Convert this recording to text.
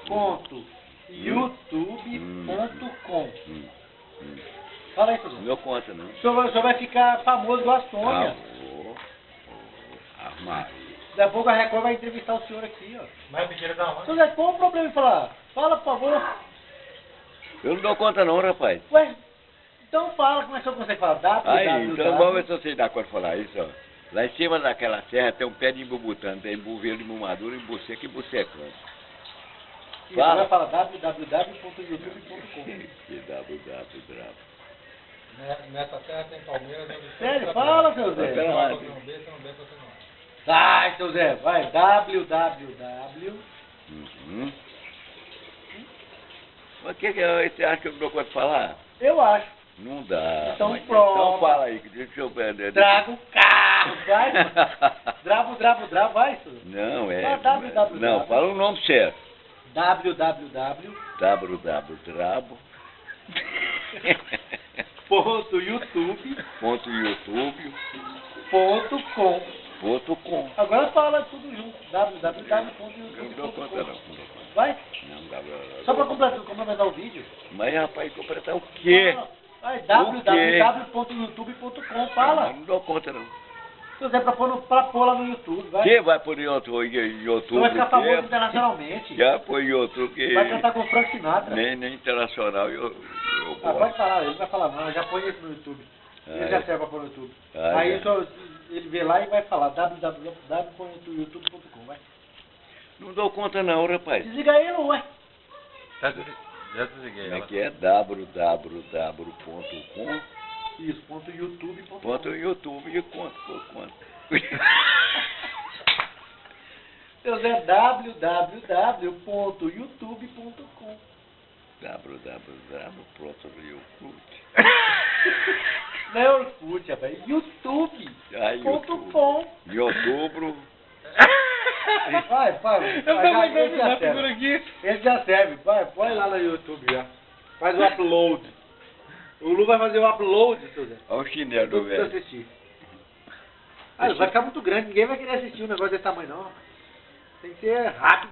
www.youtube.com. Fala aí, professor. Não dou conta, não. O senhor vai ficar famoso do Astônia. Armário. Daqui a pouco a Record vai entrevistar o senhor aqui, ó. Mas mentira da onde? Senhor Zé, qual o problema em falar? Fala, por favor. Eu não dou conta, não, rapaz. Ué, então fala, como é que o senhor consegue falar? Aí, então vamos ver se você dá conta de falar isso, ó. Lá em cima daquela serra tem um pé de imbubutano, tem imbu verde, imbu maduro, imbu seco e imbu secante. E você vai falar www.youtube.com. Que www. Nessa terra tem Palmeiras. Sério, fala, seu Zé. Pera lá. Vai, seu Zé, vai, www. Mas o que você acha que eu não dou conta de falar? Eu acho. Não dá. Então Mas pronto. Então fala aí, que deixa eu ver. Traga o carro, vai. Drabo, vai, senhor. Não, é. Fala www. Não, fala o nome certo. www. www. .youtube.com. Agora fala tudo junto. Eu não dou conta, não. Vai? Não dá. Só para complementar o vídeo. Mas, rapaz, completar o quê? Vai, www.youtube.com. Fala. Eu não dou conta, não. Se você pra pôr lá no YouTube, vai. Quem vai por YouTube? Você vai ficar famoso internacionalmente. Já por YouTube. Vai cantar com o Frank Sinatra. Nem internacional eu pode falar, ele não vai falar não, já põe isso no YouTube. Ele já serve pra pôr no YouTube. Aí ele vê lá e vai falar www.youtube.com, vai. Não dou conta não, rapaz. Desliga ele, ué. Já desliguei. Como é que é? www.com. Isso, .youtube.com. Ponto YouTube e quanto. Deus é www.youtube.com. www.youtube. Não é Orkut, rapaz. youtube.com. Em outubro. Vai. Esse já serve. Vai, põe lá no YouTube já. Faz o upload. O Lu vai fazer o upload, seu Zé. Olha o chinelo do velho. Assistir. Vai ficar muito grande, ninguém vai querer assistir um negócio desse tamanho não. Tem que ser rápido.